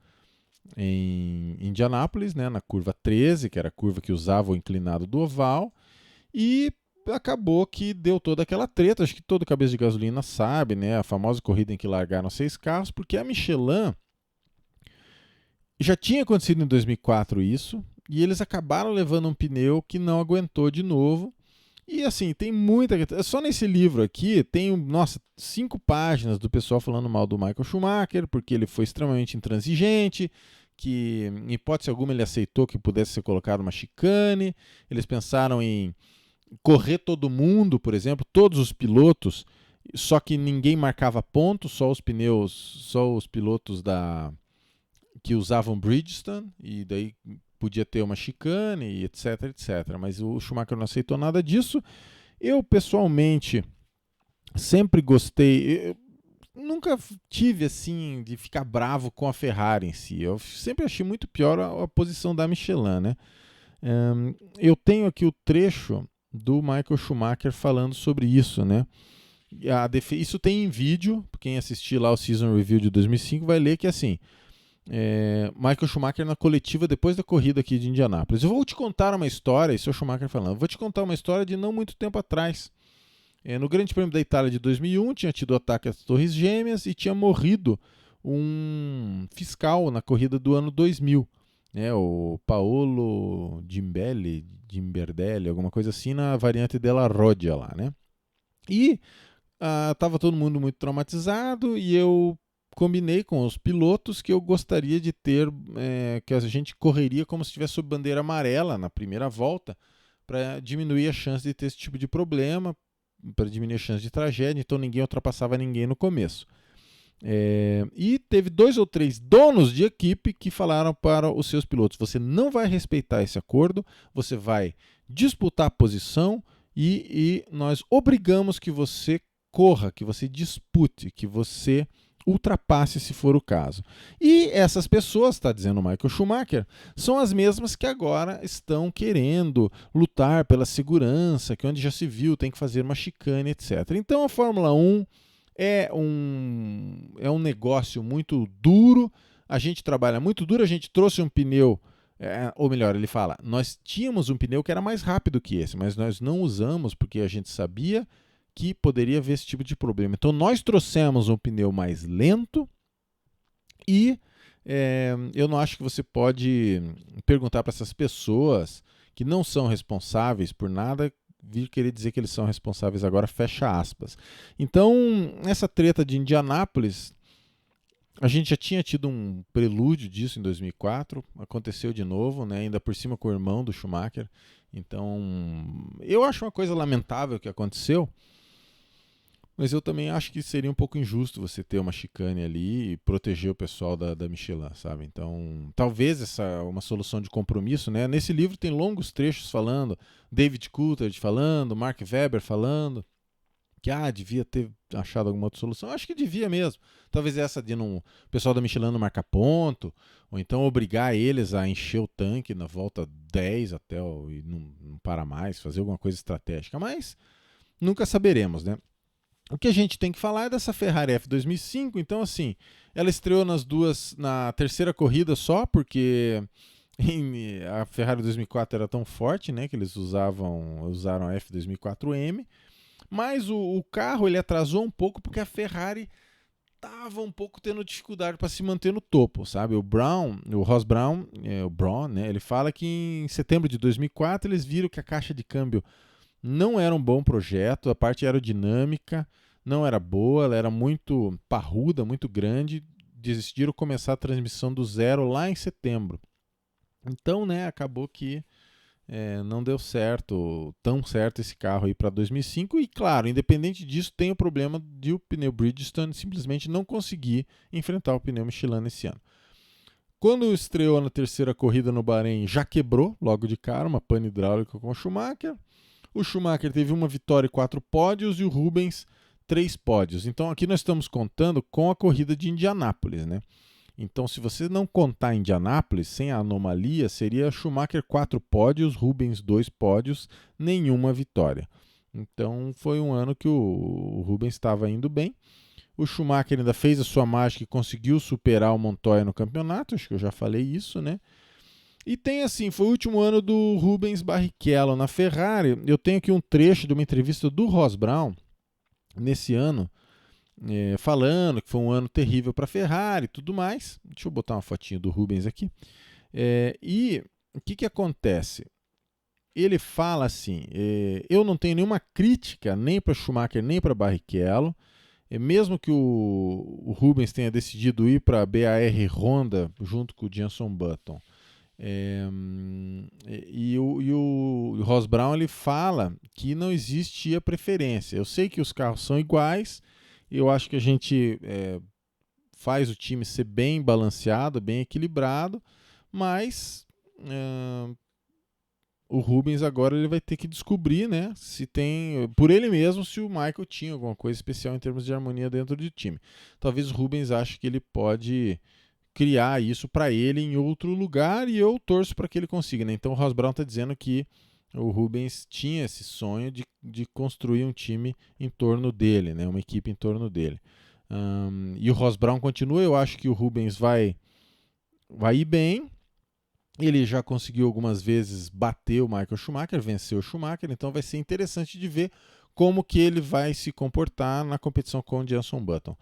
S1: em Indianápolis, né? Na curva 13, que era a curva que usava o inclinado do oval, e acabou que deu toda aquela treta, acho que todo cabeça de gasolina sabe, né? A famosa corrida em que largaram 6 carros, porque a Michelin já tinha acontecido em 2004 isso, e eles acabaram levando um pneu que não aguentou de novo. E assim, tem muita... Só nesse livro aqui tem, 5 páginas do pessoal falando mal do Michael Schumacher, porque ele foi extremamente intransigente, que, em hipótese alguma, ele aceitou que pudesse ser colocado uma chicane. Eles pensaram em correr todo mundo, por exemplo, todos os pilotos, só que ninguém marcava ponto, só os pilotos que usavam Bridgestone, e daí podia ter uma chicane, e etc, etc. Mas o Schumacher não aceitou nada disso. Eu, pessoalmente, sempre gostei... Nunca tive, assim, de ficar bravo com a Ferrari em si. Eu sempre achei muito pior a posição da Michelin, né? Eu tenho aqui o trecho do Michael Schumacher falando sobre isso, né? Isso tem em vídeo, quem assistir lá o Season Review de 2005 vai ler que, assim, Michael Schumacher na coletiva depois da corrida aqui de Indianápolis. Eu vou te contar uma história, isso é o Schumacher falando, vou te contar uma história de não muito tempo atrás. No Grande Prêmio da Itália de 2001, tinha tido ataque às Torres Gêmeas e tinha morrido um fiscal na corrida do ano 2000, né, o Paolo Gimberdelli, alguma coisa assim, na variante della Rodia lá, né? E estava todo mundo muito traumatizado e eu combinei com os pilotos que eu gostaria de ter, que a gente correria como se estivesse sob bandeira amarela na primeira volta, para diminuir a chance de ter esse tipo de problema, para diminuir a chance de tragédia, então ninguém ultrapassava ninguém no começo. E teve 2 ou 3 donos de equipe que falaram para os seus pilotos: você não vai respeitar esse acordo, você vai disputar a posição e nós obrigamos que você corra, que você dispute, que você ultrapasse se for o caso. E essas pessoas, está dizendo o Michael Schumacher, são as mesmas que agora estão querendo lutar pela segurança, que onde já se viu tem que fazer uma chicane, etc. Então a Fórmula 1 é um negócio muito duro, a gente trabalha muito duro, a gente trouxe um pneu, ou melhor, ele fala, nós tínhamos um pneu que era mais rápido que esse, mas nós não usamos porque a gente sabia que poderia haver esse tipo de problema. Então nós trouxemos um pneu mais lento e eu não acho que você pode perguntar para essas pessoas que não são responsáveis por nada, vir querer dizer que eles são responsáveis agora, fecha aspas. Então, essa treta de Indianápolis, a gente já tinha tido um prelúdio disso em 2004, aconteceu de novo, né, ainda por cima com o irmão do Schumacher. Então, eu acho uma coisa lamentável que aconteceu, mas eu também acho que seria um pouco injusto você ter uma chicane ali e proteger o pessoal da Michelin, sabe? Então, talvez essa é uma solução de compromisso, né? Nesse livro tem longos trechos falando, David Coulthard falando, Mark Webber falando, que devia ter achado alguma outra solução. Eu acho que devia mesmo. Talvez essa de o pessoal da Michelin não marcar ponto, ou então obrigar eles a encher o tanque na volta 10 até e não parar mais, fazer alguma coisa estratégica, mas nunca saberemos, né? O que a gente tem que falar é dessa Ferrari F 2005. Então, assim, ela estreou na terceira corrida só, porque a Ferrari 2004 era tão forte, né, que eles usaram a F 2004M. Mas o carro ele atrasou um pouco porque a Ferrari estava um pouco tendo dificuldade para se manter no topo, sabe? O Ross Brawn, né, ele fala que em setembro de 2004 eles viram que a caixa de câmbio não era um bom projeto, a parte aerodinâmica não era boa, ela era muito parruda, muito grande, decidiram começar a transmissão do zero lá em setembro. Então, né, acabou que não deu tão certo esse carro aí para 2005 e, claro, independente disso, tem o problema de o pneu Bridgestone simplesmente não conseguir enfrentar o pneu Michelin nesse ano. Quando estreou na terceira corrida no Bahrein, já quebrou logo de cara, uma pane hidráulica com o Schumacher. O Schumacher teve uma vitória e 4 pódios e o Rubens 3 pódios. Então aqui nós estamos contando com a corrida de Indianápolis, né? Então se você não contar Indianápolis, sem a anomalia, seria Schumacher 4 pódios, Rubens 2 pódios, nenhuma vitória. Então foi um ano que o Rubens estava indo bem. O Schumacher ainda fez a sua mágica e conseguiu superar o Montoya no campeonato, acho que eu já falei isso, né? E tem assim, foi o último ano do Rubens Barrichello na Ferrari. Eu tenho aqui um trecho de uma entrevista do Ross Brawn, nesse ano, falando que foi um ano terrível para a Ferrari e tudo mais. Deixa eu botar uma fotinha do Rubens aqui. E o que acontece? Ele fala assim, eu não tenho nenhuma crítica nem para Schumacher nem para Barrichello. mesmo que o Rubens tenha decidido ir para a BAR Honda junto com o Jenson Button, e o Ross Brawn ele fala que não existia preferência. Eu sei que os carros são iguais, eu acho que a gente faz o time ser bem balanceado, bem equilibrado, mas o Rubens agora ele vai ter que descobrir, né, se tem, por ele mesmo, se o Michael tinha alguma coisa especial em termos de harmonia dentro do time. Talvez o Rubens ache que ele pode criar isso para ele em outro lugar e eu torço para que ele consiga, né? Então o Ross Brawn está dizendo que o Rubens tinha esse sonho de construir um time em torno dele, né? Uma equipe em torno dele. E o Ross Brawn continua, eu acho que o Rubens vai ir bem. Ele já conseguiu algumas vezes bater o Michael Schumacher, vencer o Schumacher, então vai ser interessante de ver como que ele vai se comportar na competição com o Jenson Button.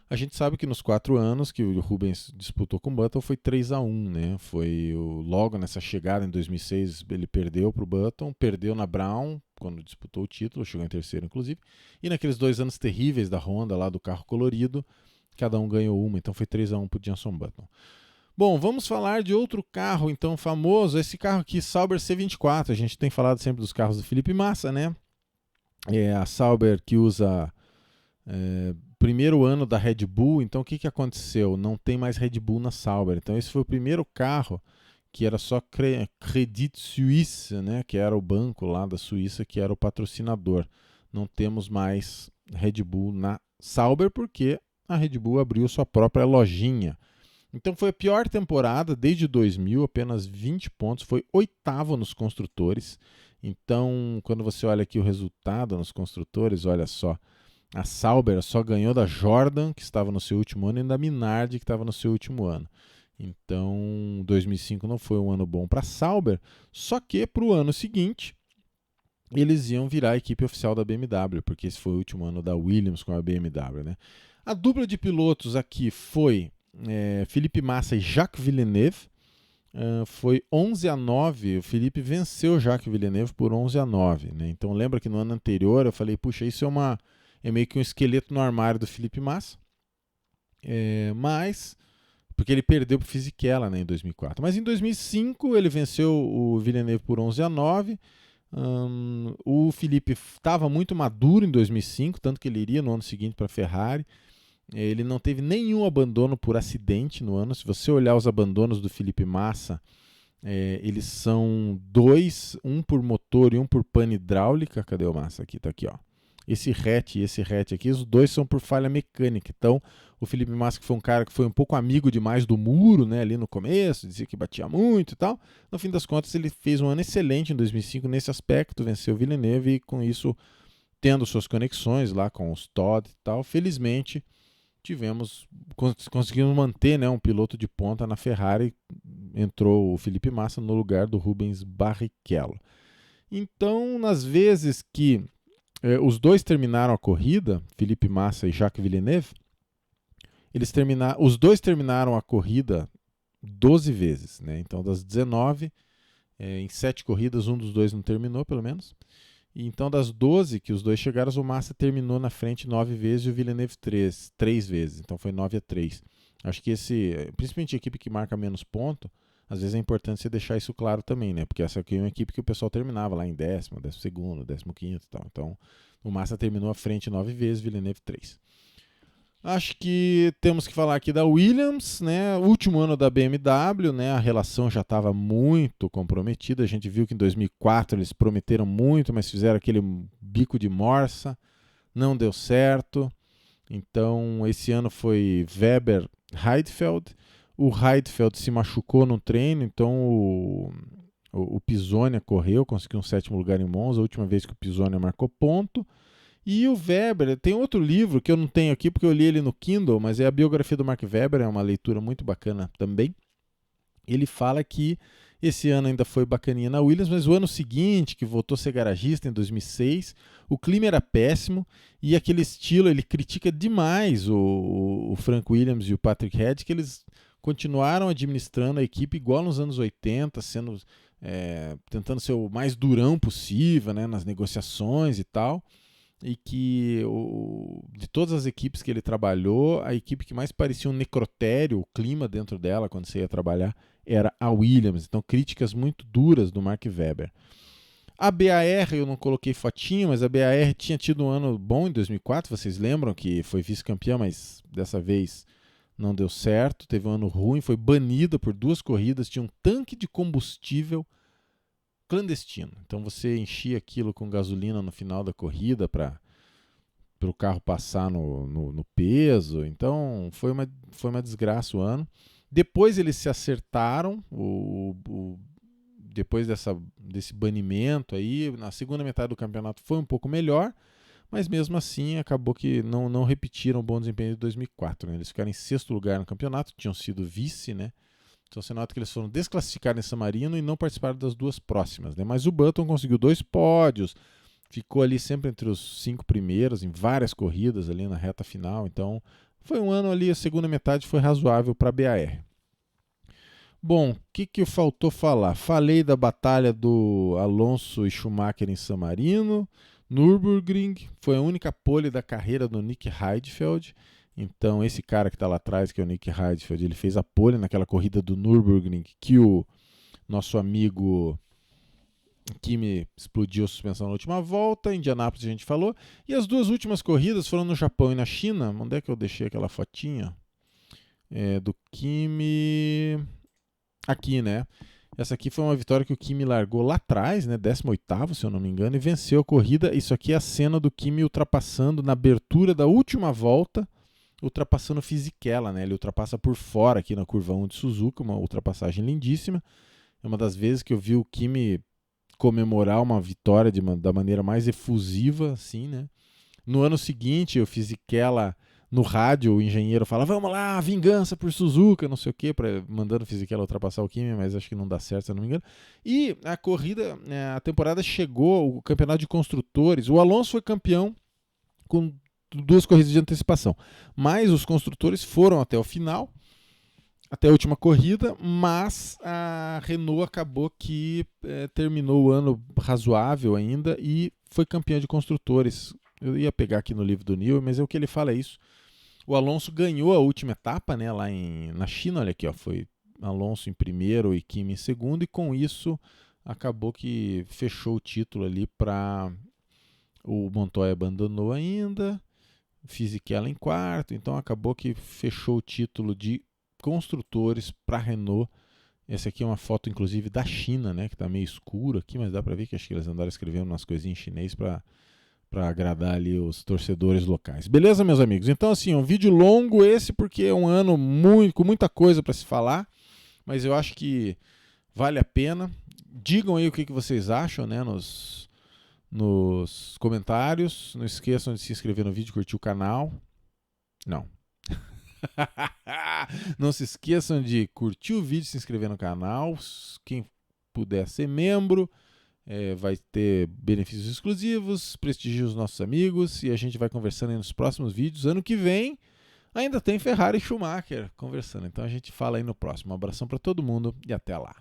S1: A gente sabe que nos 4 anos que o Rubens disputou com o Button foi 3-1, né? Foi logo nessa chegada em 2006 ele perdeu para o Button, perdeu na Brown quando disputou o título, chegou em terceiro inclusive, e naqueles 2 anos terríveis da Honda lá do carro colorido, cada um ganhou uma, então foi 3-1 para o Jenson Button. Bom, vamos falar de outro carro então famoso, esse carro aqui, Sauber C24, a gente tem falado sempre dos carros do Felipe Massa, né? É a Sauber que usa primeiro ano da Red Bull, então o que aconteceu? Não tem mais Red Bull na Sauber, então esse foi o primeiro carro que era só Credit Suisse, né? Que era o banco lá da Suíça que era o patrocinador. Não temos mais Red Bull na Sauber porque a Red Bull abriu sua própria lojinha. Então foi a pior temporada desde 2000, apenas 20 pontos, foi 8º nos construtores. Então, quando você olha aqui o resultado nos construtores, olha só, a Sauber só ganhou da Jordan, que estava no seu último ano, e da Minardi, que estava no seu último ano. Então, 2005 não foi um ano bom para a Sauber, só que para o ano seguinte, eles iam virar a equipe oficial da BMW, porque esse foi o último ano da Williams com a BMW, né? A dupla de pilotos aqui foi Felipe Massa e Jacques Villeneuve. Foi 11-9, o Felipe venceu Jacques Villeneuve por 11-9, né? Então lembra que no ano anterior eu falei, puxa, isso é meio que um esqueleto no armário do Felipe Massa, mas porque ele perdeu para o Fisichella, né, em 2004. Mas em 2005 ele venceu o Villeneuve por 11-9. O Felipe estava muito maduro em 2005, tanto que ele iria no ano seguinte para a Ferrari. Ele não teve nenhum abandono por acidente no ano. Se você olhar os abandonos do Felipe Massa, eles são 2, um por motor e um por pane hidráulica. Cadê o Massa? Aqui, tá aqui, ó. Esse hatch e esse hatch aqui, os dois são por falha mecânica. Então, o Felipe Massa, que foi um cara que foi um pouco amigo demais do muro, né, ali no começo, dizia que batia muito e tal. No fim das contas, ele fez um ano excelente em 2005 nesse aspecto, venceu o Villeneuve e com isso, tendo suas conexões lá com os Todd e tal, felizmente conseguimos manter, né, um piloto de ponta na Ferrari. Entrou o Felipe Massa no lugar do Rubens Barrichello. Então, nas vezes que os dois terminaram a corrida, Felipe Massa e Jacques Villeneuve, os dois terminaram a corrida 12 vezes, né? Então, das 19, em 7 corridas, um dos dois não terminou, pelo menos. E então, das 12 que os dois chegaram, o Massa terminou na frente 9 vezes e o Villeneuve 3 vezes. Então, foi 9-3. Acho que principalmente a equipe que marca menos ponto, às vezes é importante você deixar isso claro também, né? Porque essa aqui é uma equipe que o pessoal terminava lá em 10º, 12º, 15º e tal. Então, o Massa terminou à frente 9 vezes, Villeneuve 3. Acho que temos que falar aqui da Williams, né? O último ano da BMW, né? A relação já estava muito comprometida. A gente viu que em 2004 eles prometeram muito, mas fizeram aquele bico de morsa. Não deu certo. Então, esse ano foi Weber-Heidfeld. O Heidfeld se machucou no treino, então o Pisonia correu, conseguiu um 7º lugar em Monza, a última vez que o Pisonia marcou ponto. E o Weber, tem outro livro que eu não tenho aqui porque eu li ele no Kindle, mas é a biografia do Mark Webber, é uma leitura muito bacana também. Ele fala que esse ano ainda foi bacaninha na Williams, mas o ano seguinte, que voltou a ser garagista em 2006, o clima era péssimo e aquele estilo, ele critica demais o Frank Williams e o Patrick Head, que eles continuaram administrando a equipe igual nos anos 80, tentando ser o mais durão possível, né, nas negociações e tal. e que de todas as equipes que ele trabalhou, a equipe que mais parecia um necrotério, o clima dentro dela quando você ia trabalhar, era a Williams. Então, críticas muito duras do Mark Webber. A BAR, eu não coloquei fotinho, mas a BAR tinha tido um ano bom em 2004, vocês lembram que foi vice-campeã, mas dessa vez não deu certo, teve um ano ruim, foi banida por 2 corridas, tinha um tanque de combustível clandestino. Então você enchia aquilo com gasolina no final da corrida para o carro passar no peso. Então foi uma desgraça o ano. Depois eles se acertaram, depois desse banimento aí, na segunda metade do campeonato foi um pouco melhor, mas mesmo assim acabou que não repetiram o bom desempenho de 2004. Né? Eles ficaram em 6º lugar no campeonato, tinham sido vice, né? Então você nota que eles foram desclassificados em San Marino e não participaram das 2 próximas. Né? Mas o Button conseguiu 2 pódios, ficou ali sempre entre os 5 primeiros, em várias corridas ali na reta final. Então foi um ano ali, a segunda metade foi razoável para a BAR. Bom, o que faltou falar? Falei da batalha do Alonso e Schumacher em San Marino. Nürburgring foi a única pole da carreira do Nick Heidfeld. Então, esse cara que está lá atrás, que é o Nick Heidfeld, ele fez a pole naquela corrida do Nürburgring que o nosso amigo Kimi explodiu a suspensão na última volta. Indianápolis a gente falou. E as 2 últimas corridas foram no Japão e na China. Onde é que eu deixei aquela fotinha? Do Kimi... Aqui, né? Essa aqui foi uma vitória que o Kimi largou lá atrás, né? 18º, se eu não me engano, e venceu a corrida. Isso aqui é a cena do Kimi ultrapassando na abertura da última volta, ultrapassando o Fisichella, né? Ele ultrapassa por fora aqui na curva 1 de Suzuka, uma ultrapassagem lindíssima. É uma das vezes que eu vi o Kimi comemorar uma vitória da maneira mais efusiva, assim, né? No ano seguinte, o Fisichella, no rádio, o engenheiro fala, vamos lá, vingança por Suzuka, não sei o quê, mandando o Fisichella ultrapassar o Kimi, mas acho que não dá certo, se eu não me engano. E a corrida, a temporada chegou, o campeonato de construtores, o Alonso foi campeão com 2 corridas de antecipação, mas os construtores foram até o final, até a última corrida, mas a Renault acabou que terminou o ano razoável ainda e foi campeã de construtores. Eu ia pegar aqui no livro do Newey, mas o que ele fala é isso. O Alonso ganhou a última etapa, né, lá na China, olha aqui, ó, foi Alonso em primeiro e Kimi em segundo, e com isso acabou que fechou o título ali para o Montoya abandonou ainda, Fisichella em quarto, então acabou que fechou o título de construtores para a Renault. Essa aqui é uma foto, inclusive, da China, né, que está meio escuro aqui, mas dá para ver que acho que eles andaram escrevendo umas coisinhas em chinês para agradar ali os torcedores locais. Beleza, meus amigos? Então, assim, um vídeo longo esse, porque é um ano com muita coisa para se falar, mas eu acho que vale a pena. Digam aí o que vocês acham, né, nos comentários. Não esqueçam de se inscrever no vídeo, curtir o canal. Não. Não se esqueçam de curtir o vídeo, se inscrever no canal. Quem puder ser membro, vai ter benefícios exclusivos, prestigie os nossos amigos e a gente vai conversando aí nos próximos vídeos. Ano que vem ainda tem Ferrari e Schumacher conversando, então a gente fala aí no próximo. Um abração para todo mundo e até lá.